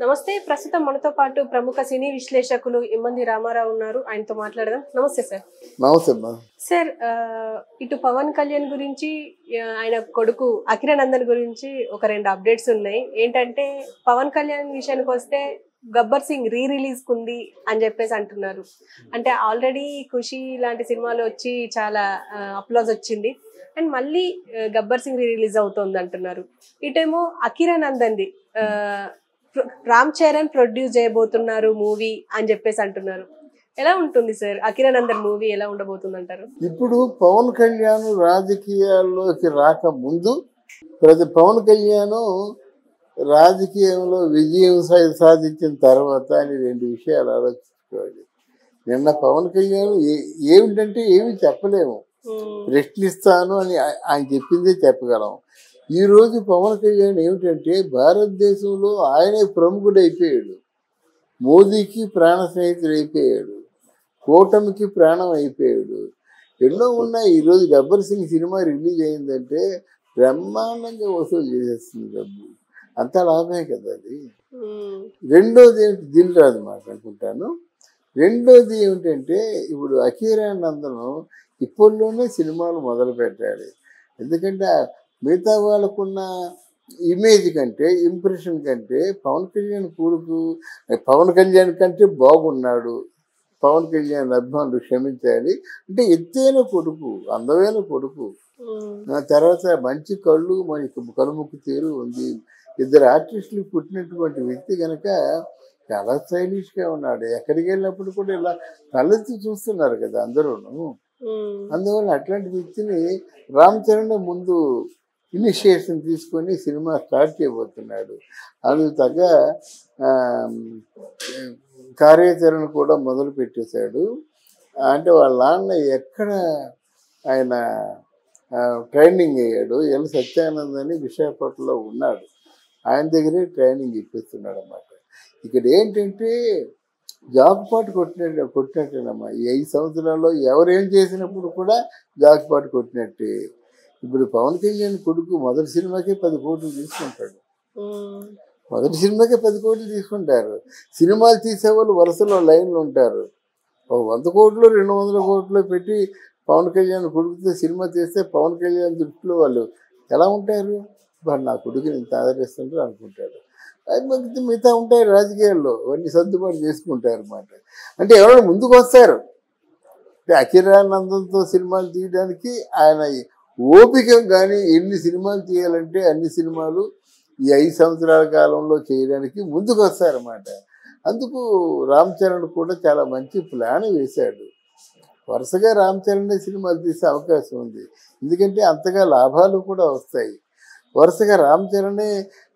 నమస్తే. ప్రస్తుతం మనతో పాటు ప్రముఖ సినీ విశ్లేషకులు ఇమ్మంది రామారావు ఉన్నారు. ఆయనతో మాట్లాడదాం. నమస్తే సార్. నమస్తే. సార్, ఇటు పవన్ కళ్యాణ్ గురించి, ఆయన కొడుకు అఖిరానందన్ గురించి ఒక 2 అప్డేట్స్ ఉన్నాయి. ఏంటంటే పవన్ కళ్యాణ్ విషయానికి వస్తే గబ్బర్ సింగ్ రిలీజ్ కుంది అని చెప్పేసి అంటున్నారు. అంటే ఆల్రెడీ ఖుషి లాంటి సినిమాలు వచ్చి చాలా అప్లాజ్ వచ్చింది. అండ్ మళ్ళీ గబ్బర్ సింగ్ రిలీజ్ అవుతోంది అంటున్నారు. ఇటేమో అఖిరానందన్ది రామ్ చరణ్ ప్రొడ్యూస్ చేయబోతున్నారు మూవీ అని చెప్పేసి అంటున్నారు. ఎలా ఉంటుంది సార్ అఖిరానందన్ మూవీ ఎలా ఉండబోతుంది అంటారు? ఇప్పుడు పవన్ కళ్యాణ్ రాజకీయాల్లోకి రాకముందు పవన్ కళ్యాణ్ రాజకీయంలో విజయం సాధించిన తర్వాత అని 2 విషయాలు ఆలోచించుకోవాలి. నిన్న పవన్ కళ్యాణ్ ఏమిటంటే ఏమి చెప్పలేము, ప్రశ్నిస్తాను అని ఆయన చెప్పిందే చెప్పగలం. ఈరోజు పవన్ కళ్యాణ్ ఏమిటంటే భారతదేశంలో ఆయనే ప్రముఖుడైపోయాడు, మోదీకి ప్రాణ స్నేహితుడు అయిపోయాడు, కూటమికి ప్రాణం అయిపోయాడు. ఎన్నో ఉన్నాయి. ఈరోజు గబ్బర్ సింగ్ సినిమా రిలీజ్ అయిందంటే బ్రహ్మాండంగా వసూలు చేసేస్తుంది డబ్బు. అంత లాభమే కదా అది. రెండోది ఏమిటి, దిల్ రాజు మాట అనుకుంటాను. రెండోది ఏమిటంటే ఇప్పుడు అఖిరానందన్ ఇప్పట్లోనే సినిమాలు మొదలు పెట్టాలి. ఎందుకంటే మిగతా వాళ్ళకున్న ఇమేజ్ కంటే, ఇంప్రెషన్ కంటే పవన్ కళ్యాణ్ కొడుకు పవన్ కళ్యాణ్ కంటే బాగున్నాడు. పవన్ కళ్యాణ్ అభిమానులు క్షమించాలి. అంటే ఎత్తైన కొడుకు, అందమైన కొడుకు, తర్వాత మంచి కళ్ళు, మనకి కనుముక్కు తీరు ఉంది. 2 ఆర్టిస్టులు పుట్టినటువంటి వ్యక్తి కనుక చాలా స్టైలిష్గా ఉన్నాడు. ఎక్కడికి వెళ్ళినప్పుడు కూడా ఇలా తలెత్తి చూస్తున్నారు కదా అందరూను. అందువల్ల అట్లాంటి వ్యక్తిని రామ్ చరణ్ ముందు ఇనిషియేషన్ తీసుకొని సినిమా స్టార్ట్ చేయబోతున్నాడు. అందుకు తగ్గ కార్యాచరణ కూడా మొదలు పెట్టేశాడు. అంటే వాళ్ళ నాన్న ఎక్కడ ఆయన ట్రైనింగ్ అయ్యాడు, ఎల్ సత్యానంద్ అని విశాఖపట్నంలో ఉన్నాడు. ఆయన దగ్గరే ట్రైనింగ్ ఇప్పిస్తున్నాడు అన్నమాట. ఇక్కడ ఏంటంటే జాక్పాట్ కొట్టినట్టేనమ్మా. ఈ 5 సంవత్సరాల్లో ఎవరేం చేసినప్పుడు కూడా జాక్పాట్ కొట్టినట్టే. ఇప్పుడు పవన్ కళ్యాణ్ కొడుకు మొదటి సినిమాకే 10 కోట్లు తీసుకుంటాడు. మొదటి సినిమాకే 10 కోట్లు తీసుకుంటారు. సినిమాలు తీసేవాళ్ళు వరుసలో లైన్లు ఉంటారు. 100 కోట్లు 200 కోట్లు పెట్టి పవన్ కళ్యాణ్ కొడుకుతో సినిమా తీస్తే పవన్ కళ్యాణ్ దృష్టిలో వాళ్ళు ఎలా ఉంటారు? వాళ్ళు నా కొడుకుని ఇంత ఆదరిస్తుంటారు అనుకుంటారు. మిగతా ఉంటాయి రాజకీయాల్లో, అవన్నీ సర్దుబాటు చేసుకుంటారు అన్నమాట. అంటే ఎవరైనా ముందుకు వస్తారు. అంటే అఖిరానందంతో సినిమాలు తీయడానికి ఆయన ఓపిక, కానీ ఎన్ని సినిమాలు తీయాలంటే అన్ని సినిమాలు ఈ 5 సంవత్సరాల కాలంలో చేయడానికి ముందుకు వస్తారన్నమాట. అందుకు రామ్ చరణ్ కూడా చాలా మంచి ప్లాన్ వేశాడు. వరుసగా రామ్ చరణ్ సినిమాలు తీసే అవకాశం ఉంది. ఎందుకంటే అంతగా లాభాలు కూడా వస్తాయి. వరుసగా రామ్ చరణే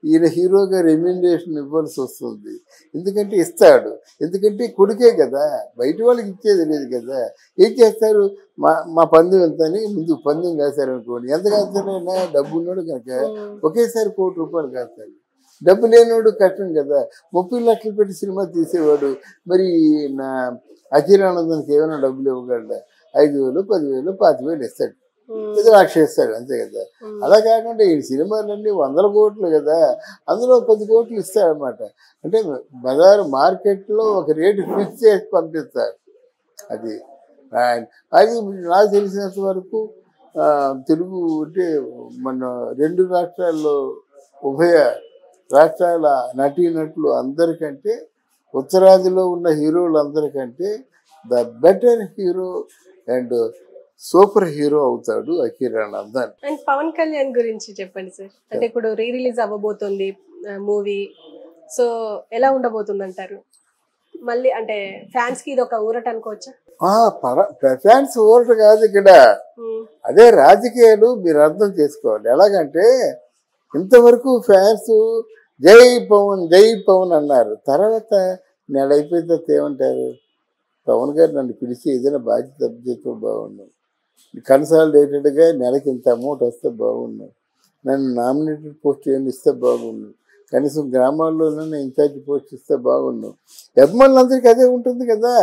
ఈయన హీరోగా రెమ్యునరేషన్ ఇవ్వాల్సి వస్తుంది. ఎందుకంటే ఇస్తాడు, ఎందుకంటే కొడుకే కదా, బయట వాళ్ళకి ఇచ్చేది లేదు కదా. ఏం చేస్తారు, మా పందెం ఎంత అని ముందు పందెం కాశారనుకోండి. ఎంత కాస్తారైనా డబ్బు ఉన్నాడు కనుక ఒకేసారి ₹1,00,00,000 కాస్తాడు. డబ్బు లేనివాడు కష్టం కదా. 30 లక్షలు పెట్టి సినిమా తీసేవాడు మరి నా అఖిరానందన్కి ఏమైనా డబ్బులు ఇవ్వగలడా? 5,000, 10,000, 25,000 ఇస్తాడు, ఏదో 1,00,000 ఇస్తాడు, అంతే కదా. అలా కాకుండా ఈ సినిమాలన్నీ 100 కోట్లు కదా, అందులో 10 కోట్లు ఇస్తాడనమాట. అంటే బజారు మార్కెట్లో ఒక రేటు ఫిక్స్ చేసి పంపిస్తారు. అది నాకు తెలిసినంత వరకు తెలుగు అంటే మన 2 రాష్ట్రాల్లో, ఉభయ రాష్ట్రాల నటీనటులు అందరికంటే, ఉత్తరాదిలో ఉన్న హీరోలు అందరికంటే the better hero and super hero అవుతాడు అఖిరానందన్. అండ్ పవన్ కళ్యాణ్ గురించి చెప్పండి సార్. అంటే ఇప్పుడు రిలీజ్ అవ్వబోతుంది మూవీ, సో ఎలా ఉండబోతుంది అంటారు? మళ్ళీ అంటే ఫ్యాన్స్ కి ఇది ఒక ఊరట అనుకోవచ్చా? ఫ్యాన్స్ ఊరట కాదు ఇక్కడ, అదే రాజకీయాలు మీరు అర్థం చేసుకోవాలి. ఎలాగంటే ఇంతవరకు ఫ్యాన్స్ జై పవన్ జై పవన్ అన్నారు. తర్వాత నెల అయిపోయిన తర్వాత ఏమంటారు, పవన్ గారు నన్ను పిలిచి ఏదైనా బాధ్యత అప్పచెప్తే బాగున్నాను, కన్సాలిడేటెడ్గా నెలకి ఇంత అమౌంట్ వస్తే బాగున్నాను, నన్ను నామినేటెడ్ పోస్ట్ ఏమి ఇస్తే బాగున్నాను, కనీసం గ్రామాల్లోనే ఇన్ఛార్జ్ పోస్ట్ ఇస్తే బాగున్నాను. అభిమానులందరికీ అదే ఉంటుంది కదా.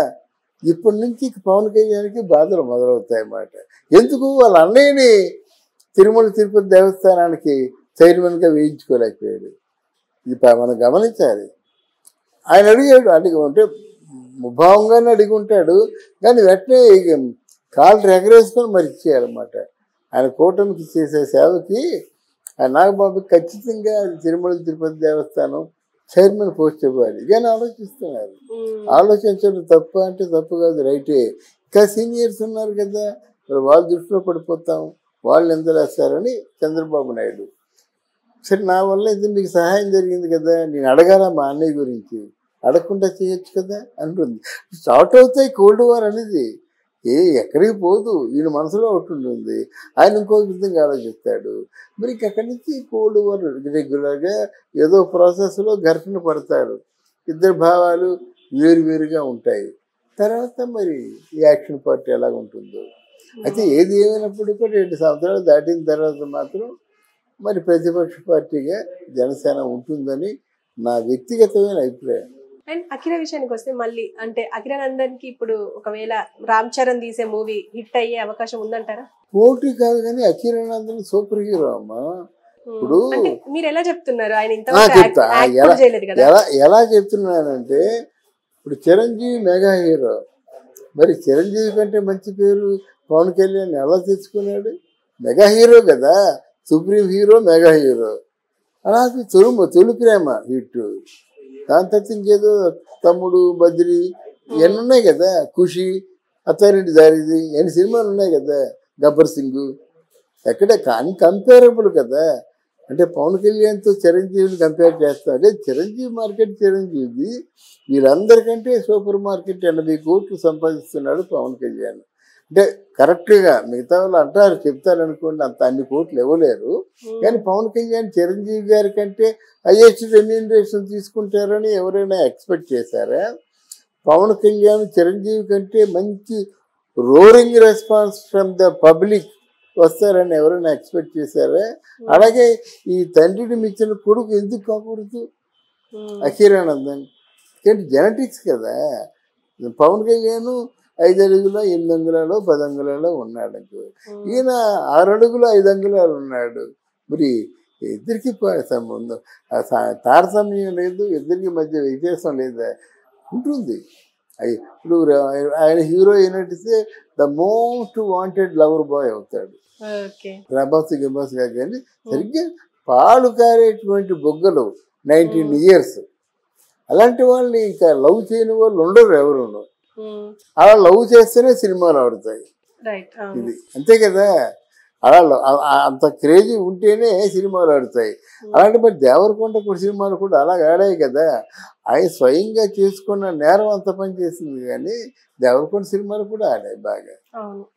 ఇప్పటి నుంచి పవన్ కళ్యాణ్కి బాధలు మొదలవుతాయి అన్నమాట. ఎందుకు, వాళ్ళ అన్నయ్యని తిరుమల తిరుపతి దేవస్థానానికి చైర్మన్గా వేయించుకోలేకపోయాడు. ఇది మనం గమనించాలి. ఆయన అడిగాడు, అడిగి ఉంటే ముభావంగానే అడిగి ఉంటాడు, కానీ వెంటనే కాళ్ళు ఎగరేసుకొని మరి ఇచ్చేయాలన్నమాట. ఆయన కూటమికి చేసే సేవకి ఆ నాగబాబుకి ఖచ్చితంగా తిరుమల తిరుపతి దేవస్థానం చైర్మన్ పోస్ట్ ఇవ్వాలి కానీ ఆలోచిస్తున్నారు. ఆలోచించడం తప్పు అంటే తప్పు కాదు, రైటే. ఇంకా సీనియర్స్ ఉన్నారు కదా, మరి వాళ్ళ దృష్టిలో పడిపోతాం, వాళ్ళు ఎంత వేస్తారని చంద్రబాబు నాయుడు. సరే నా వల్ల ఇది మీకు సహాయం జరిగింది కదా, నేను అడగాల మా అన్నయ్య గురించి, అడగకుండా చేయొచ్చు కదా అంటుంది. స్టార్ట్ అవుతాయి కోల్డ్ వార్ అనేది, ఎక్కడికి పోదు, ఈయన మనసులో ఒకటి ఉంటుంది, ఆయన ఇంకో విధంగా ఆలోచిస్తాడు. మరి అక్కడి నుంచి కోల్డ్ వార్ రెగ్యులర్గా ఏదో ప్రాసెస్లో ఘర్షణ పడతారు, ఇద్దరు భావాలు వేరువేరుగా ఉంటాయి. తర్వాత మరి ఈ యాక్షన్ పార్టీ ఎలా ఉంటుందో. అయితే ఏది ఏమైనప్పటికీ కూడా 2 సంవత్సరాలు దాటిన తర్వాత మాత్రం మరి ప్రతిపక్ష పార్టీగా జనసేన ఉంటుందని నా వ్యక్తిగతమైన అభిప్రాయం. అండ్ అఖిల విషయానికి వస్తే మళ్ళీ అంటే అఖిలానందన్కి ఇప్పుడు ఒకవేళ రామ్ చరణ్ తీసే మూవీ హిట్ అయ్యే అవకాశం ఉందంటారా? పోటీ కాదు కానీ అఖిలానందన్ సూపర్ హీరో అమ్మా. ఇప్పుడు మీరు ఎలా చెప్తున్నారు, ఆయన ఇంతవరకు చేయలేదు కదా? ఎలా చెప్తున్నానంటే ఇప్పుడు చిరంజీవి మెగా హీరో, మరి చిరంజీవి కంటే మంచి పేరు పవన్ కళ్యాణ్ ఎలా తెచ్చుకున్నాడు? మెగా హీరో కదా, సుప్రీం హీరో మెగా హీరో. అలాగే తొలి ప్రేమ హిట్, దాని తర్వాత ఇంకేదో తమ్ముడు, బద్రి ఇవన్నీ ఉన్నాయి కదా, ఖుషి, అత్తారింటి దారిది, ఎన్ని సినిమాలు ఉన్నాయి కదా, గబ్బర్ సింగ్, ఎక్కడ అన్కంపేరబుల్ కదా. అంటే పవన్ కళ్యాణ్తో చిరంజీవిని కంపేర్ చేస్తాం అంటే చిరంజీవి మార్కెట్ చిరంజీవిది, వీళ్ళందరికంటే సూపర్ మార్కెట్ 80 కోట్లు సంపాదిస్తున్నాడు పవన్ కళ్యాణ్. అంటే కరెక్ట్గా మిగతా వాళ్ళు అంటారు, చెప్తారనుకోండి, అంత అన్ని కోట్లు ఇవ్వలేరు, కానీ పవన్ కళ్యాణ్ చిరంజీవి గారి కంటే హైయెస్ట్ రెమ్యూనరేషన్ తీసుకుంటారని ఎవరైనా ఎక్స్పెక్ట్ చేశారా? పవన్ కళ్యాణ్ చిరంజీవి కంటే మంచి roaring response from the public వస్తారని ఎవరైనా ఎక్స్పెక్ట్ చేశారా? అలాగే ఈ తండ్రిని మించిన కొడుకు ఎందుకు కాకూడదు అఖిలానందన్? కానీ జెనెటిక్స్ కదా. పవన్ కళ్యాణ్ 5 అడుగుల 8 అంగుళాలు 10 అంగుళాలు ఉన్నాడు, ఈయన 6 అడుగుల 5 అంగుళాలు ఉన్నాడు. మరి ఇద్దరికి సంబంధం తారతమ్యం లేదు, ఇద్దరికి మధ్య వ్యత్యాసం లేదా? ఉంటుంది. ఇప్పుడు ఆయన హీరో అయినట్టే the most wanted lover boy అవుతాడు. ప్రభాస్ గిబాస్ కాదు కానీ సరిగ్గా పాలు కారేటువంటి బొగ్గలు 19 years, అలాంటి వాళ్ళని ఇంకా లవ్ చేయని వాళ్ళు ఉండరు ఎవరు. అలా లవ్ చేస్తేనే సినిమాలు ఆడుతాయి, ఇది అంతే కదా. అలా అంత క్రేజీ ఉంటేనే సినిమాలు ఆడుతాయి. అలాంటి మరి దేవరకొండ సినిమాలు కూడా అలాగే ఆడాయి కదా. ఆయన స్వయంగా చేసుకున్న నేరం అంత పని చేసింది, కానీ దేవరకొండ సినిమాలు కూడా ఆడాయి బాగా.